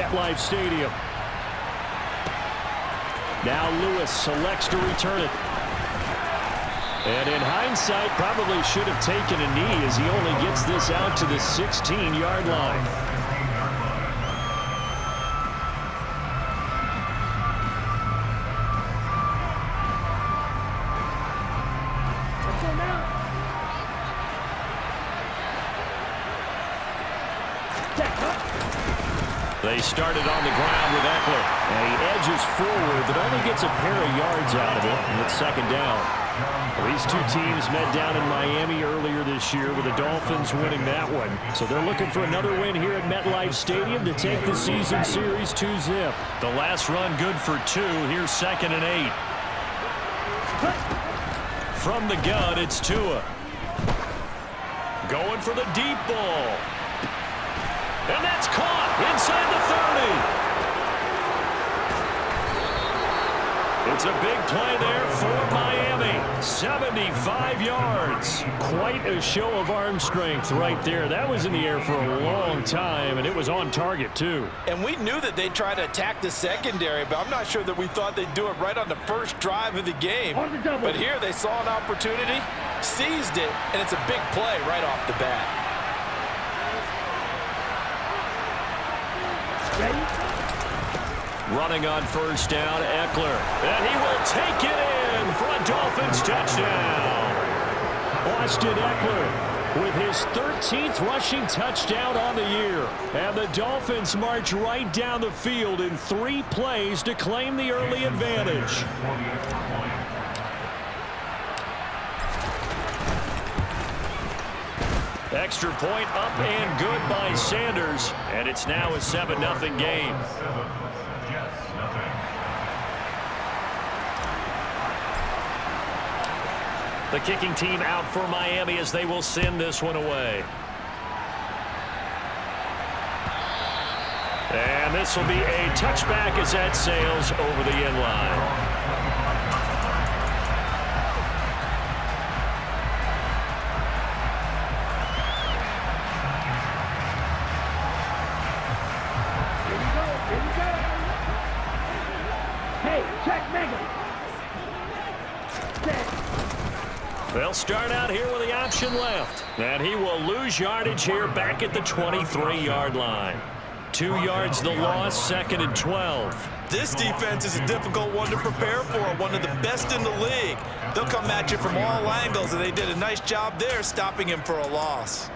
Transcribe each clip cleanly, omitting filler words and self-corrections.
MetLife Stadium. Now Lewis selects to return it. And in hindsight, probably should have taken a knee as he only gets this out to the 16-yard line. They started on the ground with Eckler, and he edges forward, but only gets a pair of yards out of it, and it's second down. These two teams met down in Miami earlier this year with the Dolphins winning that one. So they're looking for another win here at MetLife Stadium to take the season series 2-zip. The last run good for 2. Here's 2nd and 8. From the gun, it's Tua. Going for the deep ball. And that's caught inside the 30. It's a big play there for Miami. 75 yards. Quite a show of arm strength right there. That was in the air for a long time, and it was on target, too. And we knew that they'd try to attack the secondary, but I'm not sure that we thought they'd do it right on the first drive of the game. But here they saw an opportunity, seized it, and it's a big play right off the bat. Running on first down, Eckler. And he will take it in for a Dolphins touchdown. Austin Eckler with his 13th rushing touchdown on the year. And the Dolphins march right down the field in 3 plays to claim the early advantage. Extra point up and good by Sanders. And it's now a 7-0 game. The kicking team out for Miami as they will send this one away. And this will be a touchback as that sails over the end line. They'll start out here with the option left. And he will lose yardage here back at the 23-yard line. 2 yards the loss, 2nd and 12. This defense is a difficult one to prepare for, one of the best in the league. They'll come at you from all angles, and they did a nice job there stopping him for a loss.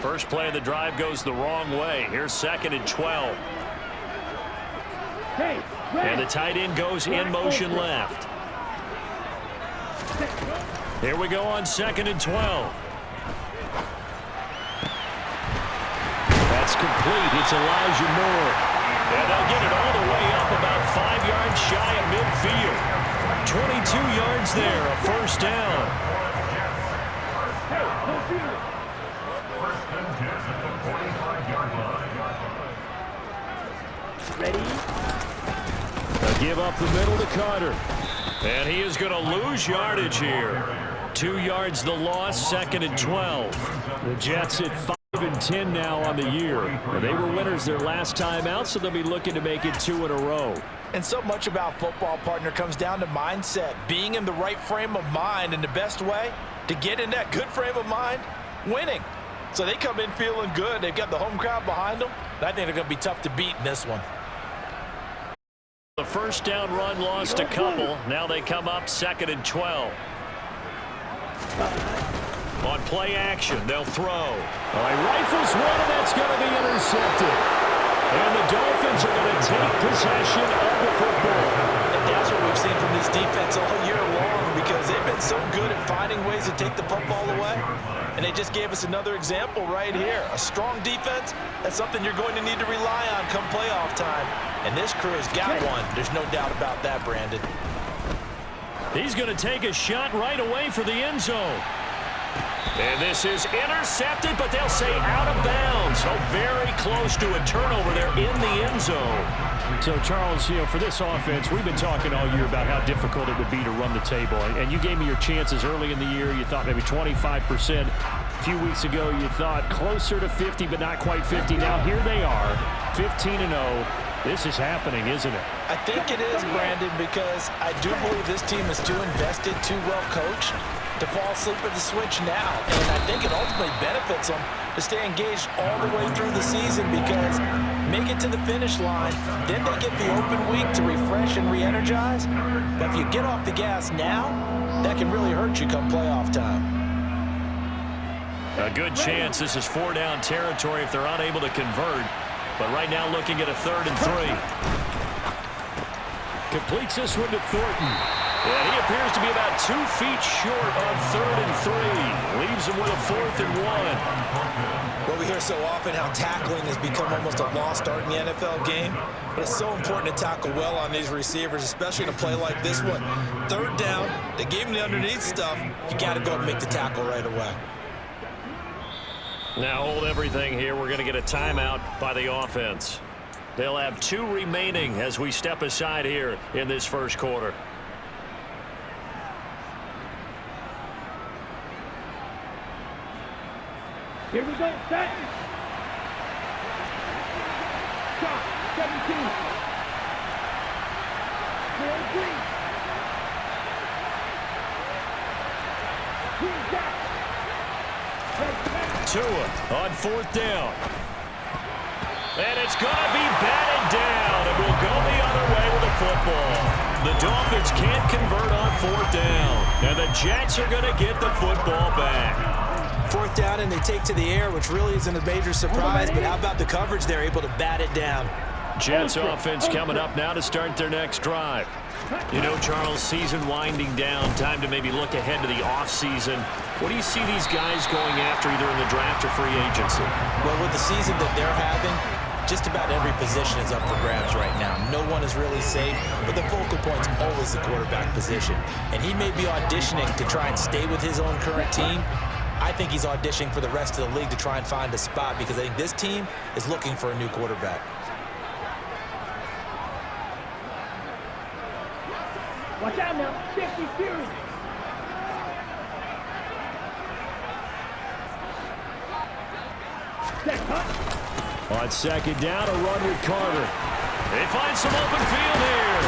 First play of the drive goes the wrong way. Here's 2nd and 12. And the tight end goes in motion left. Here we go on 2nd and 12. That's complete. It's Elijah Moore. And they'll get it all the way up about 5 yards shy of midfield. 22 yards there, a first down. Ready? They'll give up the middle to Carter. And he is going to lose yardage here. 2 yards the loss, 2nd and 12. The Jets at 5-10 now on the year. They were winners their last time out, so they'll be looking to make it 2 in a row. And so much about football, partner, comes down to mindset. Being in the right frame of mind, and the best way to get in that good frame of mind, winning. So they come in feeling good. They've got the home crowd behind them. And I think they're going to be tough to beat in this one. The first down run lost a couple. Now they come up 2nd and 12. On play action, they'll throw. He rifles one, and that's going to be intercepted. And the Dolphins are going to take possession of the football. And that's what we've seen from this defense all year long, because they've been so good at finding ways to take the football away. And they just gave us another example right here. A strong defense, that's something you're going to need to rely on come playoff time. And this crew has got one. There's no doubt about that, Brandon. He's going to take a shot right away for the end zone. And this is intercepted, but they'll say out of bounds. So very close to a turnover there in the end zone. So, Charles, for this offense, we've been talking all year about how difficult it would be to run the table. And you gave me your chances early in the year. You thought maybe 25%. A few weeks ago, you thought closer to 50, but not quite 50. Now here they are, 15-0. This is happening, isn't it? I think it is, Brandon, because I do believe this team is too invested, too well coached to fall asleep at the switch now. And I think it ultimately benefits them to stay engaged all the way through the season, because make it to the finish line, then they get the open week to refresh and re-energize. But if you get off the gas now, that can really hurt you come playoff time. A good chance this is 4-down territory if they're unable to convert. But right now looking at a 3rd and 3. Completes this one to Thornton. And he appears to be about 2 feet short on 3rd and 3. Leaves him with a 4th and 1. Well, we hear so often how tackling has become almost a lost art in the NFL game. But it's so important to tackle well on these receivers, especially in a play like this one. 3rd down, they gave him the underneath stuff. You got to go and make the tackle right away. Now hold everything here. We're going to get a timeout by the offense. They'll have 2 remaining as we step aside here in this first quarter. Here we go, set. Shot, 17. 4-3. Tua on 4th down. And it's going to be batted down. It will go the other way with the football. The Dolphins can't convert on 4th down. And the Jets are going to get the football back. 4th down, and they take to the air, which really isn't a major surprise. But how about the coverage? They're able to bat it down. Jets offense coming up now to start their next drive. You know, Charles, season winding down, time to maybe look ahead to the offseason. What do you see these guys going after either in the draft or free agency? Well, with the season that they're having, just about every position is up for grabs right now. No one is really safe, but the focal point's always the quarterback position. And he may be auditioning to try and stay with his own current team. I think he's auditioning for the rest of the league to try and find a spot, because I think this team is looking for a new quarterback. Watch out now, 50 Fury. On 2nd down, a run with Carter. They find some open field here.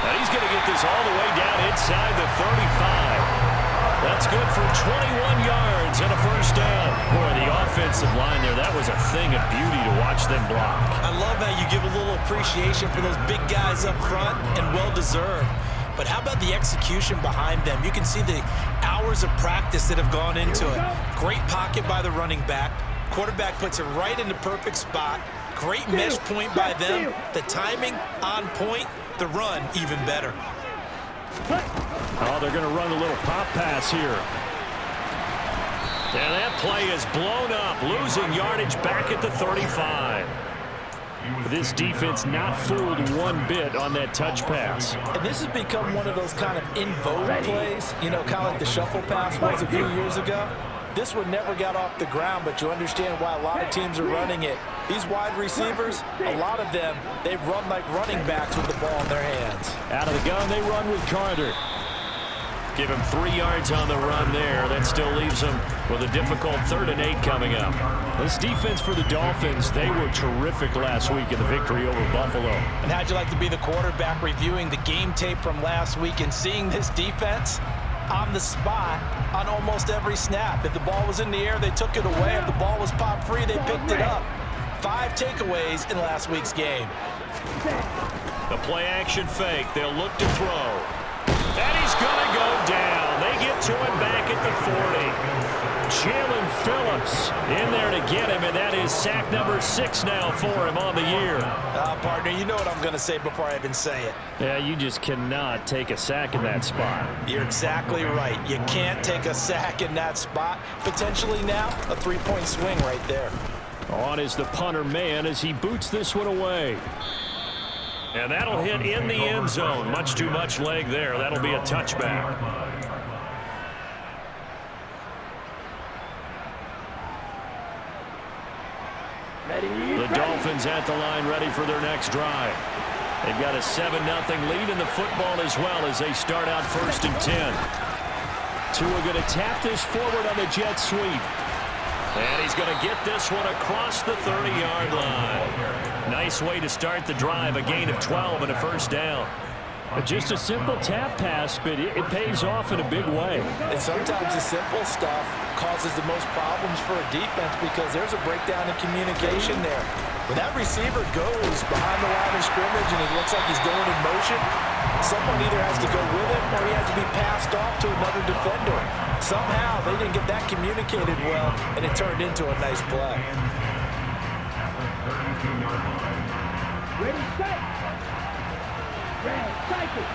And he's going to get this all the way down inside the 35. That's good for 21 yards and a 1st down. Boy, the offensive line there, that was a thing of beauty to watch them block. I love how you give a little appreciation for those big guys up front, and well-deserved. But how about the execution behind them? You can see the hours of practice that have gone into it. Great pocket by the running back. Quarterback puts it right in the perfect spot. Great mesh point by them. The timing on point. The run even better. Oh, they're going to run a little pop pass here. And that play is blown up, losing yardage back at the 35. This defense not fooled one bit on that touch pass. And this has become one of those kind of in vogue plays, you know, kind of like the shuffle pass was a few years ago. This one never got off the ground, but you understand why a lot of teams are running it. These wide receivers, a lot of them, they run like running backs with the ball in their hands. Out of the gun, they run with Carter. Give him 3 yards on the run there. That still leaves him with a difficult 3rd and 8 coming up. This defense for the Dolphins, they were terrific last week in the victory over Buffalo. And how'd you like to be the quarterback reviewing the game tape from last week and seeing this defense on the spot on almost every snap? If the ball was in the air, they took it away. If the ball was pop free, they picked it up. 5 takeaways in last week's game. The play action fake. They'll look to throw. And he's going to go down. They get to him back at the 40. Jalen Phillips in there to get him, and that is sack number 6 now for him on the year. Partner, you know what I'm going to say before I even say it. Yeah, you just cannot take a sack in that spot. You're exactly right. You can't take a sack in that spot. Potentially now a 3-point swing right there. On is the punter man as he boots this one away. And that'll hit in the end zone. Much too much leg there. That'll be a touchback. The Dolphins at the line ready for their next drive. They've got a 7-0 lead in the football as well as they start out 1st and 10. Tua going to tap this forward on the jet sweep. And he's going to get this one across the 30-yard line. Nice way to start the drive, a gain of 12 and a first down. Just a simple tap pass, but it pays off in a big way. And sometimes the simple stuff causes the most problems for a defense because there's a breakdown in communication there. When that receiver goes behind the line of scrimmage and it looks like he's going in motion, someone either has to go with him or he has to be passed off to another defender. Somehow they didn't get that communicated well, and it turned into a nice play. Ready, set. Red, cycle.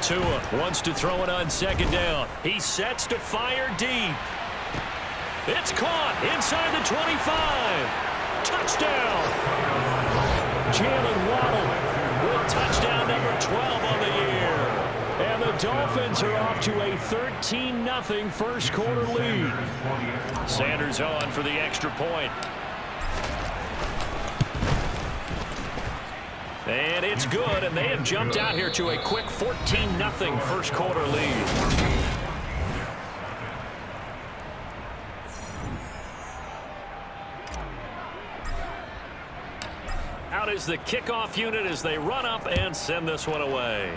Tua wants to throw it on second down. He sets to fire deep. It's caught inside the 25. Touchdown. Jalen Waddle with touchdown number 12 on the year. And the Dolphins are off to a 13-0 first quarter lead. Sanders on for the extra point. And it's good, and they have jumped out here to a quick 14-0 first quarter lead. Out is the kickoff unit as they run up and send this one away.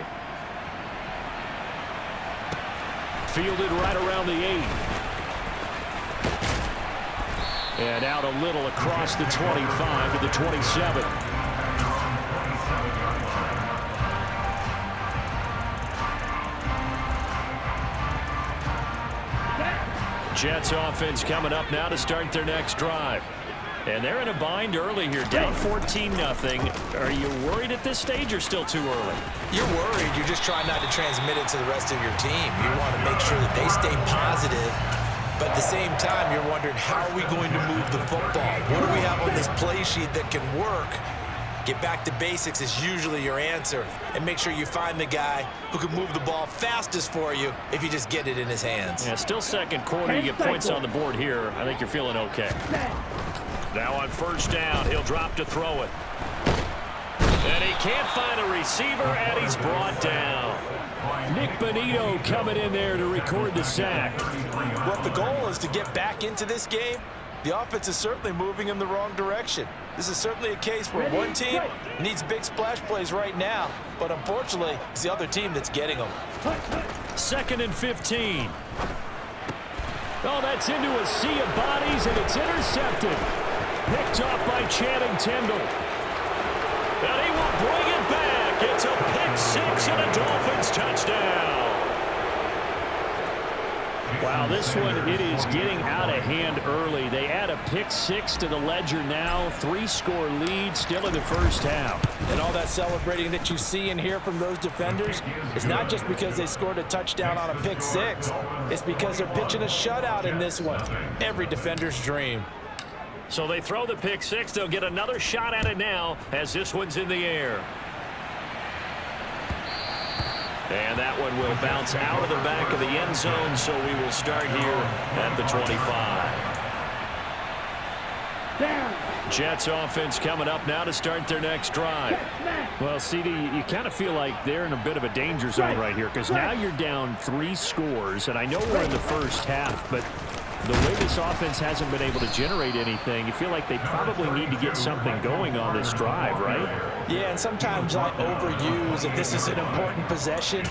Fielded right around the 8. And out a little across the 25 to the 27. Jets offense coming up now to start their next drive. And they're in a bind early here, down 14-0. Are you worried at this stage or still too early? You're worried. You're just trying not to transmit it to the rest of your team. You want to make sure that they stay positive. But at the same time, you're wondering, how are we going to move the football? What do we have on this play sheet that can work? Get back to basics is usually your answer. And make sure you find the guy who can move the ball fastest for you if you just get it in his hands. Yeah, still second quarter. You get points on the board here. I think you're feeling okay. Now on first down, he'll drop to throw it. And he can't find a receiver, and he's brought down. Nick Bonito coming in there to record the sack. Well, if the goal is to get back into this game, the offense is certainly moving in the wrong direction. This is certainly a case where one team needs big splash plays right now, but unfortunately, it's the other team that's getting them. 2nd and 15. Oh, that's into a sea of bodies, and it's intercepted. Picked off by Channing Tindall. And he will bring it back. It's a pick six and a Dolphins touchdown. Wow, this one, it is getting out of hand early. They add a pick six to the ledger now. 3-score lead still in the first half. And all that celebrating that you see and hear from those defenders is not just because they scored a touchdown on a pick six. It's because they're pitching a shutout in this one. Every defender's dream. So they throw the pick six. They'll get another shot at it now as this one's in the air. And that one will bounce out of the back of the end zone, so we will start here at the 25. Jets offense coming up now to start their next drive. Well, CD, you kind of feel like they're in a bit of a danger zone right here because now you're down 3 scores, and I know we're in the first half, but the way this offense hasn't been able to generate anything, you feel like they probably need to get something going on this drive, right? Yeah, and sometimes I overuse if this is an important possession.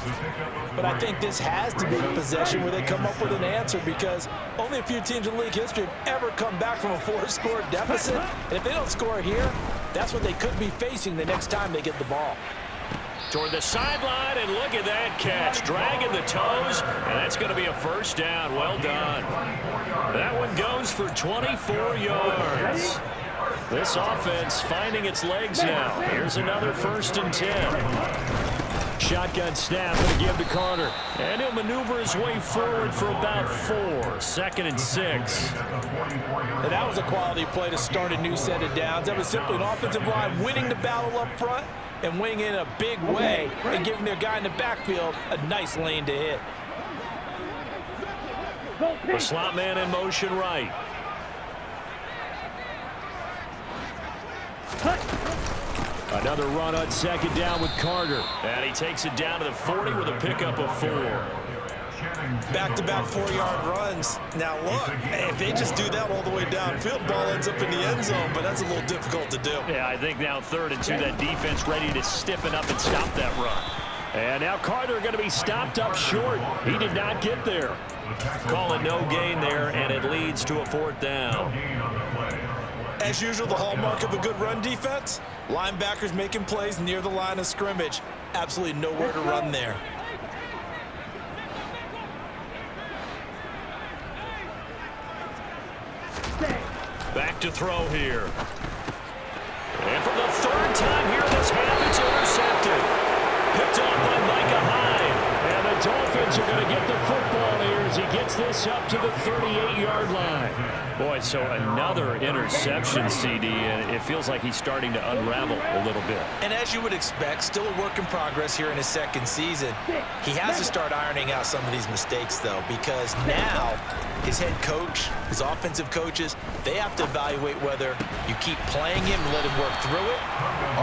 But I think this has to be a possession where they come up with an answer because only a few teams in league history have ever come back from a 4-score deficit. And if they don't score here, that's what they could be facing the next time they get the ball. Toward the sideline, and look at that catch. Dragging the toes, and that's going to be a first down. Well done. That one goes for 24 yards. This offense finding its legs now. Here's another 1st and 10. Shotgun snap and give to Carter. And he'll maneuver his way forward for about 4. 2nd and 6. And that was a quality play to start a new set of downs. That was simply an offensive line winning the battle up front and winning in a big way and giving their guy in the backfield a nice lane to hit. The slot man in motion right. Another run on second down with Carter. And he takes it down to the 40 with a pickup of 4. Back-to-back 4-yard runs. Now look, if they just do that all the way downfield, ball ends up in the end zone, but that's a little difficult to do. Yeah, I think now 3rd and 2, that defense ready to stiffen up and stop that run. And now Carter going to be stopped up short. He did not get there. Call it no gain there, and it leads to a 4th down. As usual, the hallmark of a good run defense, linebackers making plays near the line of scrimmage. Absolutely nowhere to run there. Back to throw here. And for the 3rd time here this half, it's intercepted. Picked off by Micah Hyde. And the Dolphins are going to get the football here as he gets this up to the 38-yard line. Boy, so another interception, CD, and it feels like he's starting to unravel a little bit. And as you would expect, still a work in progress here in his 2nd season. He has to start ironing out some of these mistakes, though, because now his head coach, his offensive coaches, they have to evaluate whether you keep playing him and let him work through it,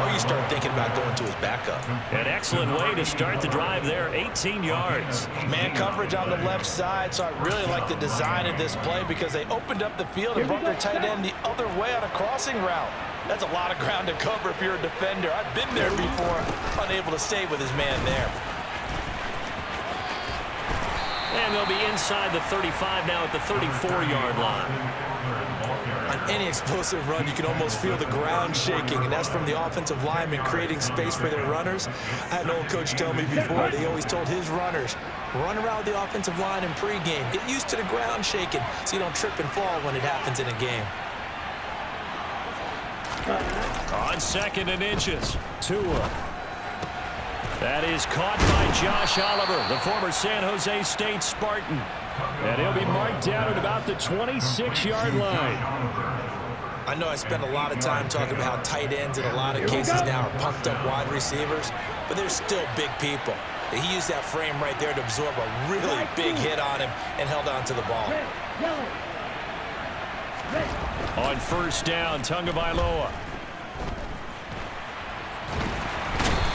or you start thinking about going to his backup. An excellent way to start the drive there, 18 yards. Man coverage on the left side, so I really like the design of this play because they opened up the field and brought their tight end the other way on a crossing route. That's a lot of ground to cover if you're a defender. I've been there before, unable to stay with his man there. And they'll be inside the 35 now at the 34-yard line. On any explosive run, you can almost feel the ground shaking, and that's from the offensive linemen creating space for their runners. I had an old coach tell me before, they always told his runners, run around the offensive line in pregame. Get used to the ground shaking so you don't trip and fall when it happens in a game. On 2nd and inches, Tua. That is caught by Josh Oliver, the former San Jose State Spartan. And he'll be marked down at about the 26-yard line. I know I spend a lot of time talking about how tight ends in a lot of cases now are pumped up wide receivers, but they're still big people. He used that frame right there to absorb a really big hit on him and held on to the ball. On 1st down, Tagovailoa.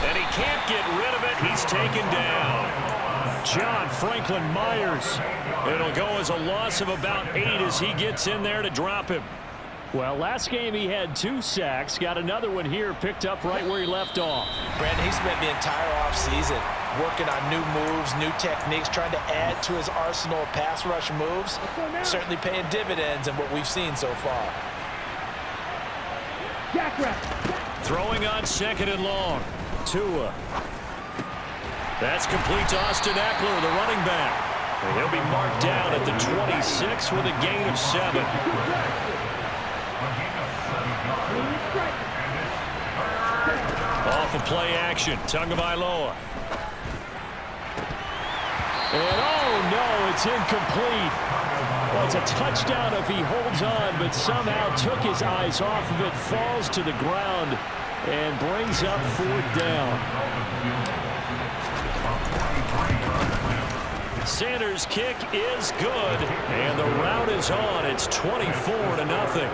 And he can't get rid of it. He's taken down. John Franklin Myers. It'll go as a loss of about 8 as he gets in there to drop him. Well, last game he had 2 sacks. Got another one here picked up right where he left off. Brandon, he spent the entire offseason working on new moves, new techniques, trying to add to his arsenal of pass rush moves. Certainly paying dividends in what we've seen so far. Throwing on 2nd and long. Tua. That's complete to Austin Eckler, the running back. And he'll be marked down at the 26 with a gain of 7. Off of play action, Tagovailoa. And oh no, it's incomplete. Well, it's a touchdown if he holds on, but somehow took his eyes off of it, falls to the ground, and brings up 4th down. Sanders' kick is good, and the route is on. It's 24-0.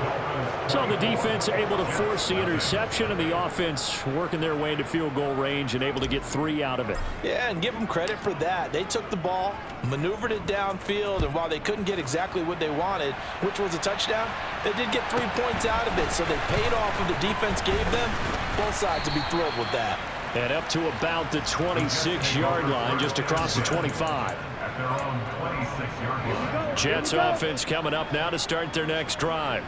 So the defense able to force the interception, and the offense working their way into field goal range and able to get 3 out of it. Yeah, and give them credit for that. They took the ball, maneuvered it downfield, and while they couldn't get exactly what they wanted, which was a touchdown, they did get 3 points out of it, so they paid off what the defense gave them. Both sides to be thrilled with that. And up to about the 26-yard line, just across the 25. Jets offense coming up now to start their next drive.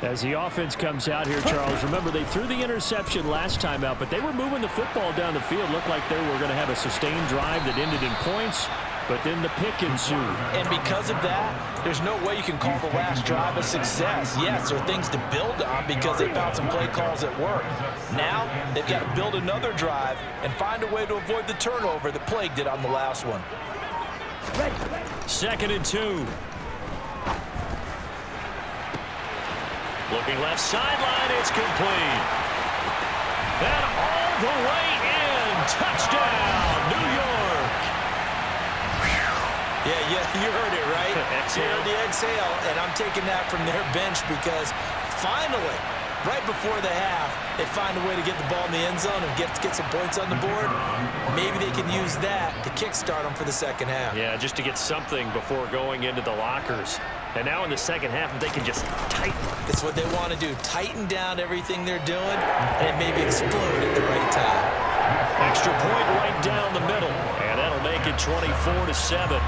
As the offense comes out here, Charles, remember they threw the interception last time out, but they were moving the football down the field. Looked like they were going to have a sustained drive that ended in points, but then the pick ensued. And because of that, there's no way you can call the last drive a success. Yes, there are things to build on because they found some play calls that work. Now, they've got to build another drive and find a way to avoid the turnover that plagued it on the last one. 2nd and 2. Looking left sideline, it's complete. And all the way in. Touchdown, New York. Yeah, you heard it, right? Exhale. You heard the exhale, and I'm taking that from their bench because finally right before the half, they find a way to get the ball in the end zone and get some points on the board. Maybe they can use that to kickstart them for the second half. Yeah, just to get something before going into the lockers. And now in the second half, if they can just tighten. It's what they want to do. Tighten down everything they're doing, and it maybe explode at the right time. Extra point right down the middle. And that'll make it 24-7.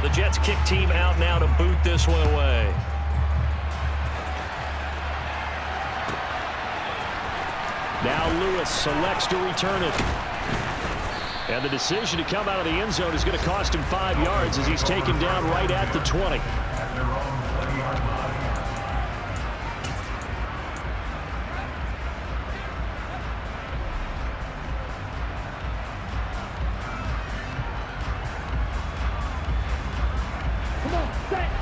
The Jets kick team out now to boot this one away. Now Lewis selects to return it. And the decision to come out of the end zone is going to cost him 5 yards as he's taken down right at the 20.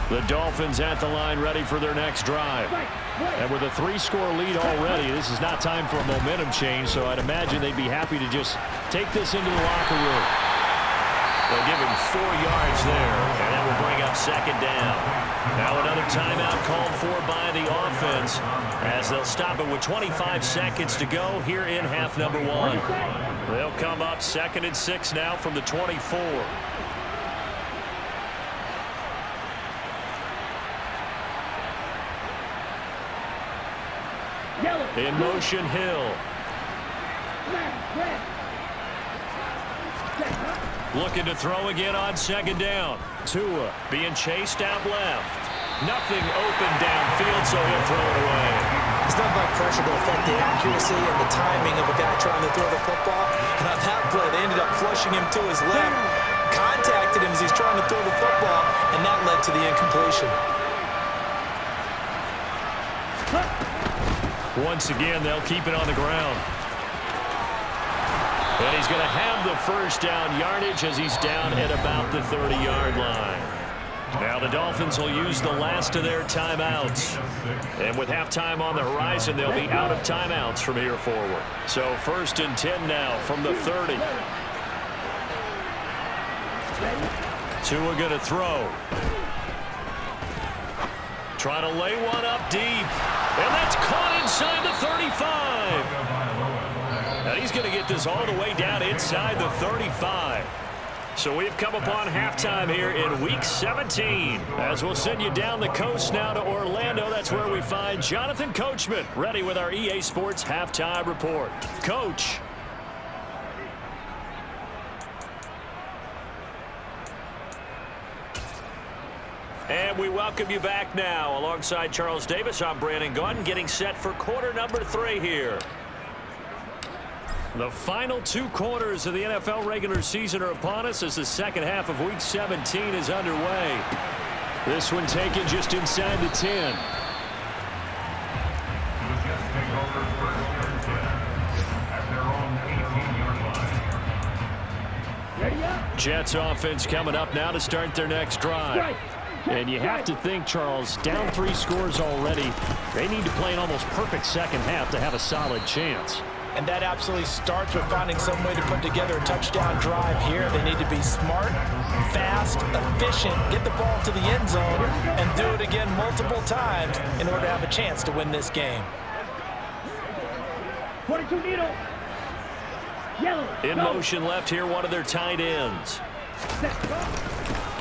The Dolphins at the line ready for their next drive. And with a 3-score lead already, this is not time for a momentum change, so I'd imagine they'd be happy to just take this into the locker room. They'll give him 4 yards there, and that will bring up second down. Now another timeout called for by the offense as they'll stop it with 25 seconds to go here in half number 1. They'll come up 2nd and 6 now from the 24. In motion, Hill. Looking to throw again on second down. Tua being chased out left. Nothing open downfield, so he'll throw it away. It's not like pressure to affect the accuracy and the timing of a guy trying to throw the football. And on that play, they ended up flushing him to his left. Contacted him as he's trying to throw the football, and that led to the incompletion. Once again, they'll keep it on the ground. And he's going to have the first down yardage as he's down at about the 30-yard line. Now the Dolphins will use the last of their timeouts. And with halftime on the horizon, they'll be out of timeouts from here forward. So 1st and 10 now from the 30. Tua going to throw. Trying to lay one up deep. And that's caught inside the 35. And he's going to get this all the way down inside the 35. So we've come upon halftime here in Week 17. As we'll send you down the coast now to Orlando. That's where we find Jonathan Coachman ready with our EA Sports Halftime Report. Coach. And we welcome you back now. Alongside Charles Davis, I'm Brandon Gunn, getting set for quarter number 3 here. The final 2 quarters of the NFL regular season are upon us as the second half of Week 17 is underway. This one taken just inside the 10. Jets offense coming up now to start their next drive. And you have to think, Charles, down 3 scores already. They need to play an almost perfect second half to have a solid chance. And that absolutely starts with finding some way to put together a touchdown drive here. They need to be smart, fast, efficient, get the ball to the end zone, and do it again multiple times in order to have a chance to win this game. 42 needle. Yellow. In motion left here, one of their tight ends.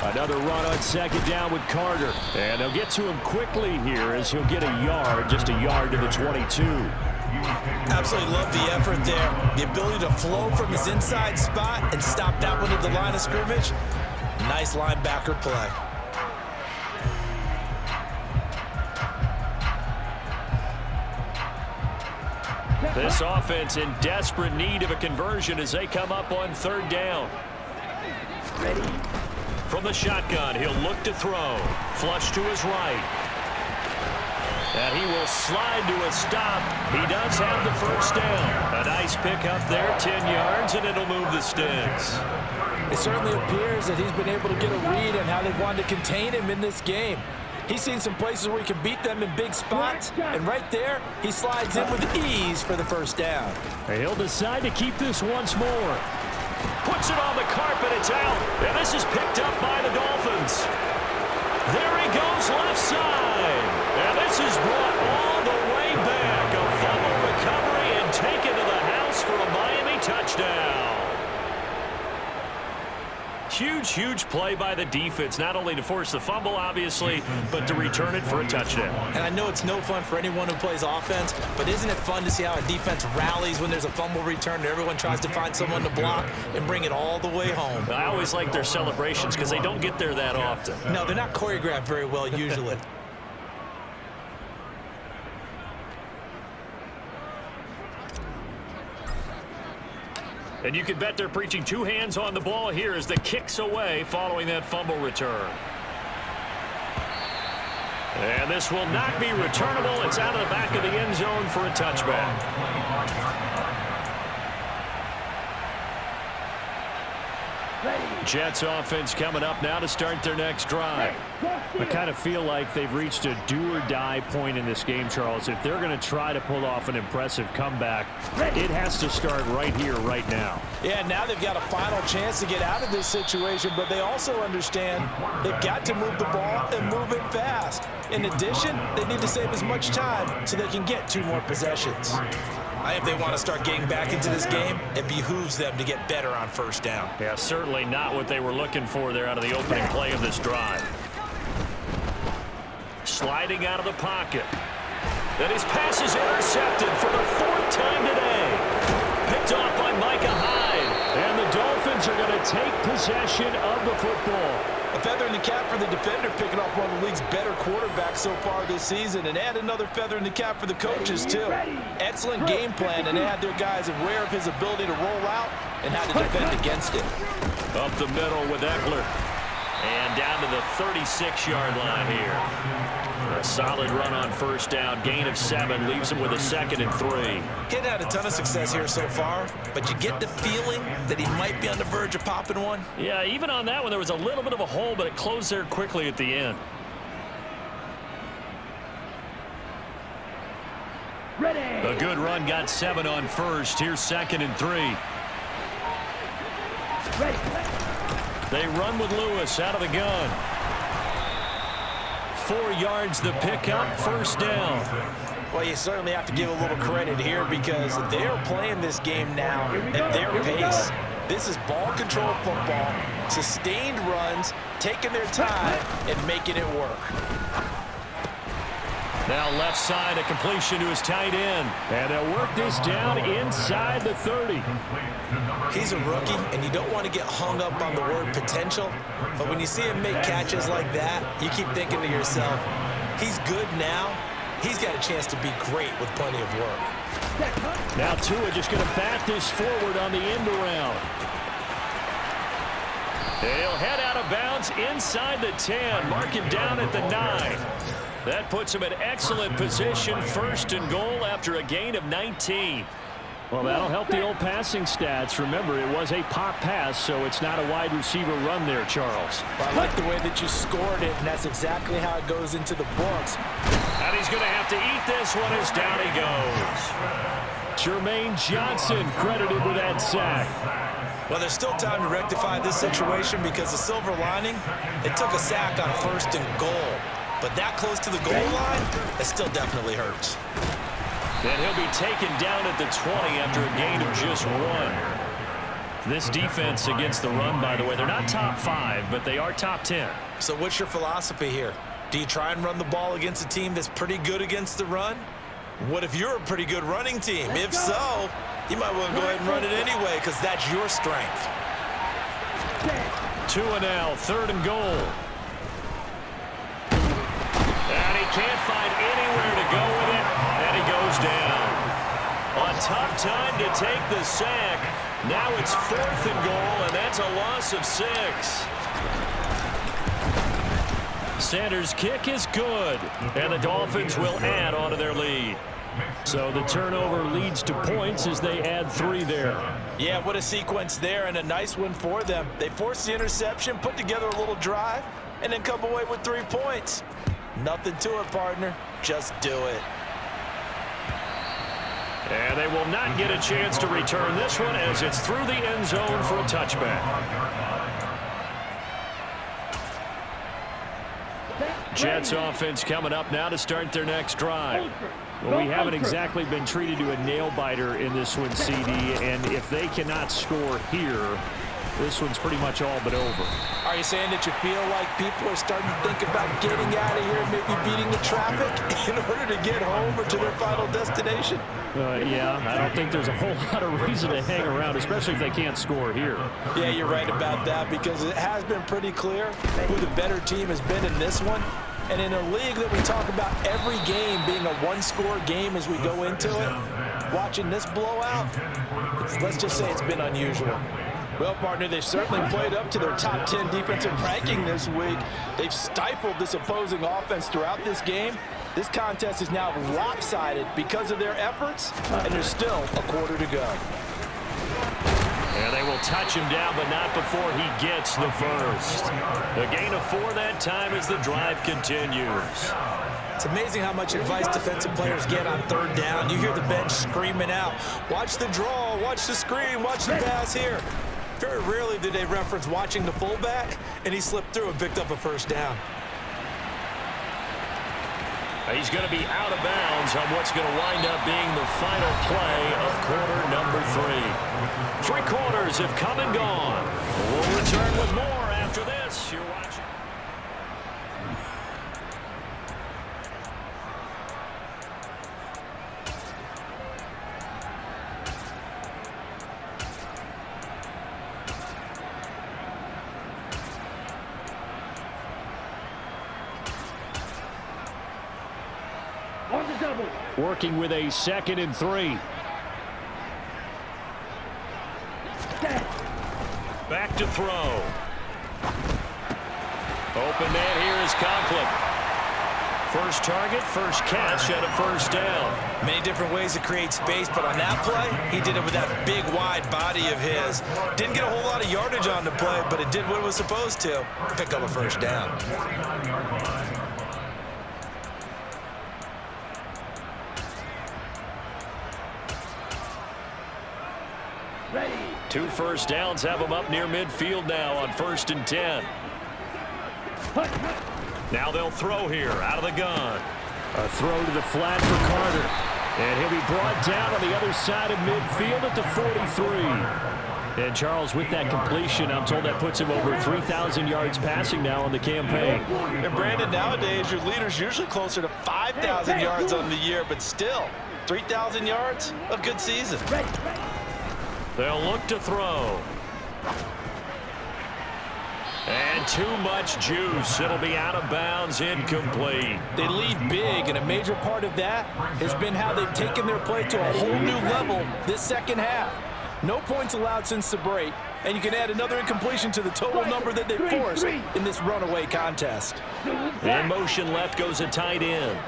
Another run on second down with Carter. And they'll get to him quickly here as he'll get a yard, just a yard to the 22. Absolutely love the effort there. The ability to flow from his inside spot and stop that one at the line of scrimmage. Nice linebacker play. This offense in desperate need of a conversion as they come up on 3rd down. From the shotgun, he'll look to throw. Flush to his right. And he will slide to a stop. He does have the first down. A nice pickup there, 10 yards, and it'll move the sticks. It certainly appears that he's been able to get a read on how they've wanted to contain him in this game. He's seen some places where he can beat them in big spots, and right there, he slides in with ease for the first down. He'll decide to keep this once more. puts it on the carpet. It's out. And this is picked up by the Dolphins. There he goes left side. And this is brought all the way back. A fumble recovery and taken to the house for a Miami touchdown. Huge, huge play by the defense, not only to force the fumble, obviously, but to return it for a touchdown. And I know it's no fun for anyone who plays offense, but isn't it fun to see how a defense rallies when there's a fumble return and everyone tries to find someone to block and bring it all the way home? I always like their celebrations because they don't get there that often. No, they're not choreographed very well usually. And you can bet they're preaching two hands on the ball here as the kick's away following that fumble return. And this will not be returnable. It's out of the back of the end zone for a touchback. Jets offense coming up now to start their next drive. I kind of feel like they've reached a do-or-die point in this game, Charles. If they're going to try to pull off an impressive comeback, it has to start right here, right now. Yeah, now they've got a final chance to get out of this situation, but they also understand they've got to move the ball and move it fast. In addition, they need to save as much time so they can get 2 more possessions. If they want to start getting back into this game, it behooves them to get better on first down. Yeah, certainly not what they were looking for there out of the opening play of this drive. Sliding out of the pocket. Then his pass is intercepted for the 4th time today. Picked off by Micah Hyde. And the Dolphins are going to take possession of the football. A feather in the cap for the defender, picking off one of the league's better quarterbacks so far this season, and add another feather in the cap for the coaches, too. Excellent game plan, and they had their guys aware of his ability to roll out and how to defend against it. Up the middle with Eckler. And down to the 36-yard line here. A solid run on first down. Gain of 7 leaves him with a 2nd and 3. He hadn't had a ton of success here so far, but you get the feeling that he might be on the verge of popping one. Yeah, even on that one, there was a little bit of a hole, but it closed there quickly at the end. Ready. A good run got 7 on first. Here's 2nd and 3. Ready. They run with Lewis out of the gun. 4 yards the pickup, first down. Well, you certainly have to give a little credit here because they're playing this game now at their pace. This is ball control football, sustained runs, taking their time and making it work. Now left side, a completion to his tight end. And they'll work this down inside the 30. He's a rookie, and you don't want to get hung up on the word potential. But when you see him make catches like that, you keep thinking to yourself, he's good now. He's got a chance to be great with plenty of work. Now Tua just going to bat this forward on the end around. He'll head out of bounds inside the 10, mark him down at the 9. That puts him in excellent position, 1st and goal after a gain of 19. Well, that'll help the old passing stats. Remember, it was a pop pass, so it's not a wide receiver run there, Charles. Well, I like the way that you scored it, and that's exactly how it goes into the books. And he's going to have to eat this one as down he goes. Jermaine Johnson credited with that sack. Well, there's still time to rectify this situation because the silver lining, it took a sack on 1st and goal. But that close to the goal line, it still definitely hurts. And he'll be taken down at the 20 after a gain of just 1. This defense against the run, by the way, they're not top 5, but they are top 10. So what's your philosophy here? Do you try and run the ball against a team that's pretty good against the run? What if you're a pretty good running team? If so, you might want to go ahead and run it anyway because that's your strength. 2 now, 3rd and goal. And he can't find anywhere to go with it, and he goes down. A tough time to take the sack. Now it's 4th and goal, and that's a loss of 6. Sanders' kick is good, and the Dolphins will add on to their lead. So the turnover leads to points as they add 3 there. Yeah, what a sequence there, and a nice one for them. They forced the interception, put together a little drive, and then come away with 3 points. Nothing to it, partner. Just do it. And they will not get a chance to return this one as it's through the end zone for a touchback. Jets offense coming up now to start their next drive. Well, we haven't exactly been treated to a nail-biter in this one, CD, and if they cannot score here, this one's pretty much all but over. Are you saying that you feel like people are starting to think about getting out of here and maybe beating the traffic in order to get home or to their final destination? Yeah, I don't think there's a whole lot of reason to hang around, especially if they can't score here. Yeah, you're right about that because it has been pretty clear who the better team has been in this one. And in a league that we talk about every game being a one-score game as we go into it, watching this blowout, let's just say it's been unusual. Well, partner, they've certainly played up to their top 10 defensive ranking this week. They've stifled this opposing offense throughout this game. This contest is now lopsided because of their efforts, and there's still a quarter to go. And they will touch him down, but not before he gets the first. A gain of 4 that time as the drive continues. It's amazing how much advice defensive players get on third down. You hear the bench screaming out, watch the draw, watch the screen, watch the pass here. Very rarely do they reference watching the fullback, and he slipped through and picked up a first down. He's going to be out of bounds on what's going to wind up being the final play of quarter number 3. 3 quarters have come and gone. We'll return with more after this. You're watching. On the double. Working with a 2nd and 3. Back to throw. Open man here is Conklin. First target, first catch, and a first down. Many different ways to create space, but on that play, he did it with that big, wide body of his. Didn't get a whole lot of yardage on the play, but it did what it was supposed to. Pick up a first down. Ready. 2 first downs have them up near midfield now on 1st and 10. Now they'll throw here out of the gun. A throw to the flat for Carter. And he'll be brought down on the other side of midfield at the 43. And Charles, with that completion, I'm told that puts him over 3,000 yards passing now on the campaign. And Brandon, nowadays your leader's usually closer to 5,000 yards on the year, but still, 3,000 yards, a good season. They'll look to throw. And too much juice. It'll be out of bounds, incomplete. They lead big, and a major part of that has been how they've taken their play to a whole new level this second half. No points allowed since the break, and you can add another incompletion to the total number that they forced in this runaway contest. In motion left goes a tight end.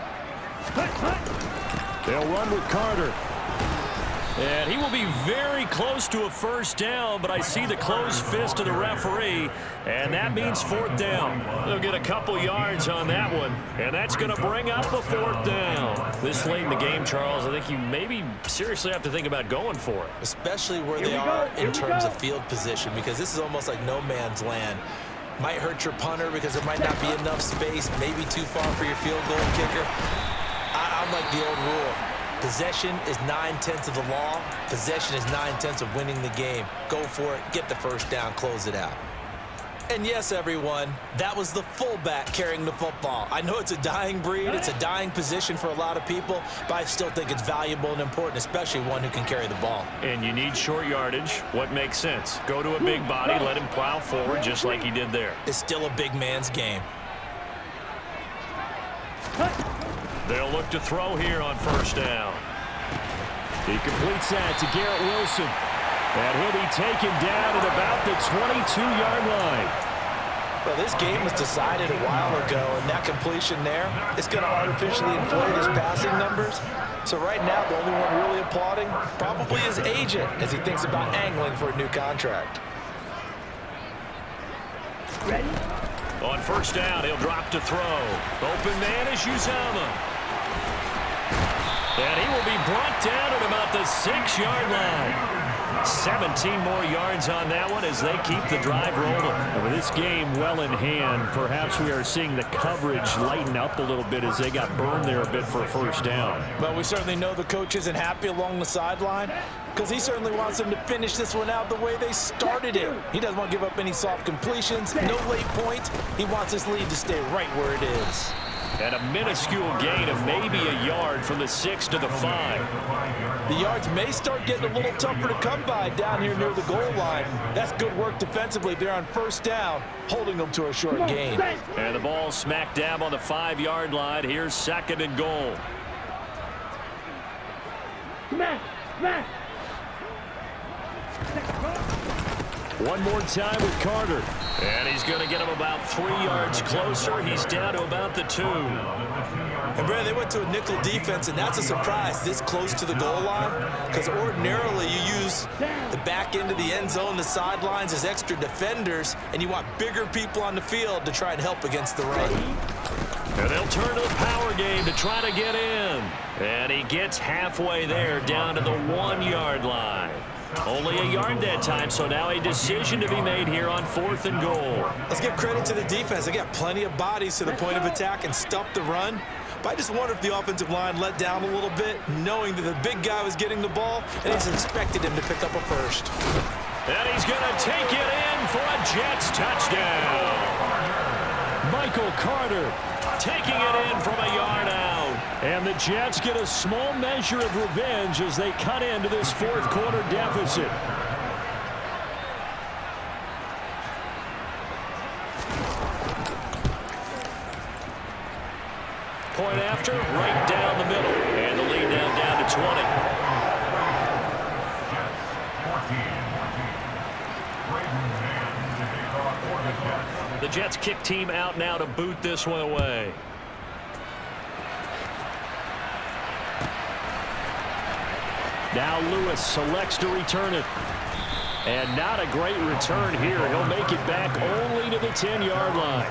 They'll run with Carter. And he will be very close to a first down, but I see the closed fist of the referee, and that means 4th down. They'll get a couple yards on that one, and that's going to bring up a 4th down. This late in the game, Charles, I think you maybe seriously have to think about going for it. Especially where they are in terms of field position, because this is almost like no man's land. Might hurt your punter because there might not be enough space, maybe too far for your field goal kicker. I'm like the old rule. Possession is 9/10 of the law. Possession is 9/10 of winning the game. Go for it, get the first down, close it out. And yes, everyone, that was the fullback carrying the football. I know it's a dying breed, it's a dying position for a lot of people, but I still think it's valuable and important, especially one who can carry the ball. And you need short yardage. What makes sense? Go to a big body, let him plow forward just like he did there. It's still a big man's game. They'll look to throw here on first down. He completes that to Garrett Wilson. And he'll be taken down at about the 22-yard line. Well, this game was decided a while ago, and that completion there is going to artificially inflate his passing numbers. So right now, the only one really applauding probably his agent as he thinks about angling for a new contract. Ready. On first down, he'll drop to throw. Open man is Uzama. And he will be brought down at about the 6-yard line. 17 more yards on that one as they keep the drive rolling. And with this game well in hand, perhaps we are seeing the coverage lighten up a little bit as they got burned there a bit for a first down. Well, we certainly know the coach isn't happy along the sideline because he certainly wants them to finish this one out the way they started it. He doesn't want to give up any soft completions, no late points. He wants his lead to stay right where it is. And a minuscule gain of maybe a yard from the 6 to the 5. The yards may start getting a little tougher to come by down here near the goal line. That's good work defensively. They're on first down, holding them to a short gain. And the ball smack dab on the 5-yard line. Here's 2nd and goal. Smash! Smash! One more time with Carter. And he's going to get him about 3 yards closer. He's down to about the 2. And, Brad, they went to a nickel defense, and that's a surprise this close to the goal line because ordinarily you use the back end of the end zone, the sidelines as extra defenders, and you want bigger people on the field to try and help against the run. And they'll turn to the power game to try to get in. And he gets halfway there down to the 1-yard line. Only a yard that time, so now a decision to be made here on 4th and goal. Let's give credit to the defense. They got plenty of bodies to the point of attack and stop the run. But I just wonder if the offensive line let down a little bit, knowing that the big guy was getting the ball, and he's expected him to pick up a first. And he's going to take it in for a Jets touchdown. Michael Carter taking it in from a yard out. And the Jets get a small measure of revenge as they cut into this 4th quarter deficit. Point after, right down the middle. And the lead now down to 20. The Jets kick team out now to boot this one away. Now Lewis selects to return it. And not a great return here. He'll make it back only to the 10-yard line.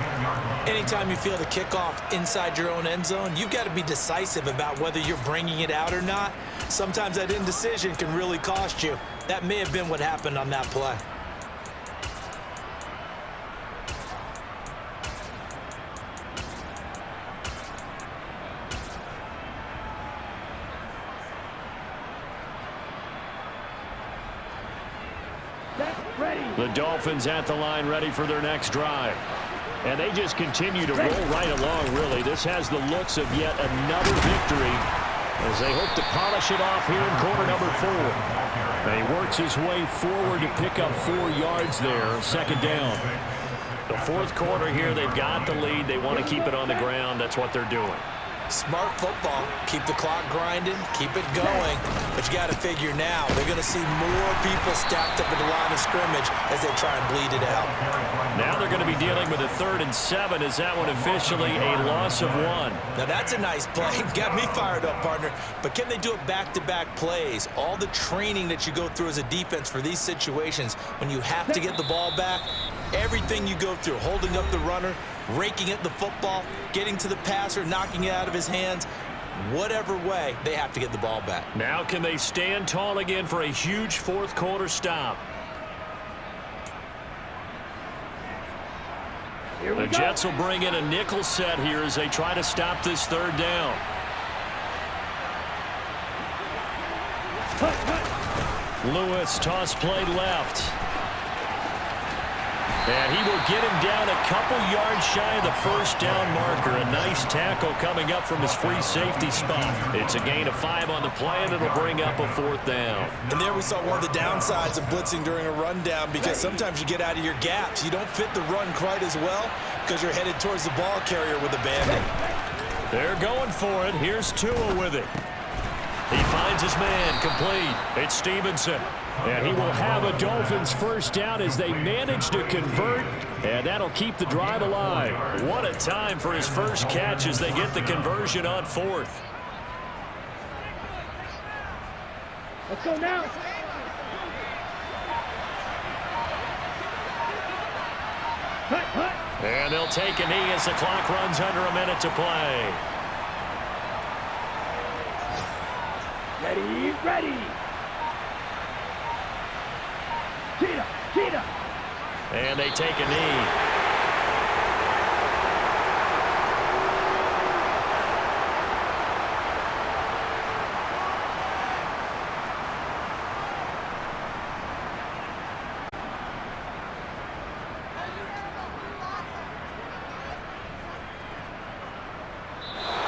Anytime you feel the kickoff inside your own end zone, you've got to be decisive about whether you're bringing it out or not. Sometimes that indecision can really cost you. That may have been what happened on that play. The Dolphins at the line ready for their next drive. And they just continue to roll right along, really. This has the looks of yet another victory as they hope to polish it off here in quarter number 4. And he works his way forward to pick up 4 yards there, 2nd down. The 4th quarter here, they've got the lead. They want to keep it on the ground. That's what they're doing. Smart football. Keep the clock grinding. Keep it going. But you got to figure now, they're going to see more people stacked up at the line of scrimmage as they try and bleed it out. Now they're going to be dealing with a 3rd and 7. Is that one officially a loss of 1? Now that's a nice play. Got me fired up, partner. But can they do it back-to-back plays? All the training that you go through as a defense for these situations, when you have to get the ball back, everything you go through, holding up the runner, raking at the football, getting to the passer, knocking it out of his hands, whatever way, they have to get the ball back. Now can they stand tall again for a huge 4th quarter stop? The Jets will bring in a nickel set here as they try to stop this 3rd down. Lewis toss play left. And he will get him down a couple yards shy of the 1st down marker. A nice tackle coming up from his free safety spot. It's a gain of 5 on the play, and it'll bring up a 4th down. And there we saw one of the downsides of blitzing during a rundown because sometimes you get out of your gaps. You don't fit the run quite as well because you're headed towards the ball carrier with a bandit. They're going for it. Here's Tua with it. He finds his man complete. It's Stevenson. And he will have a Dolphins 1st down as they manage to convert. And that'll keep the drive alive. What a time for his first catch as they get the conversion on 4th. Let's go now. And they'll take a knee as the clock runs under a minute to play. Ready, ready. Cheetah, cheetah. And they take a knee.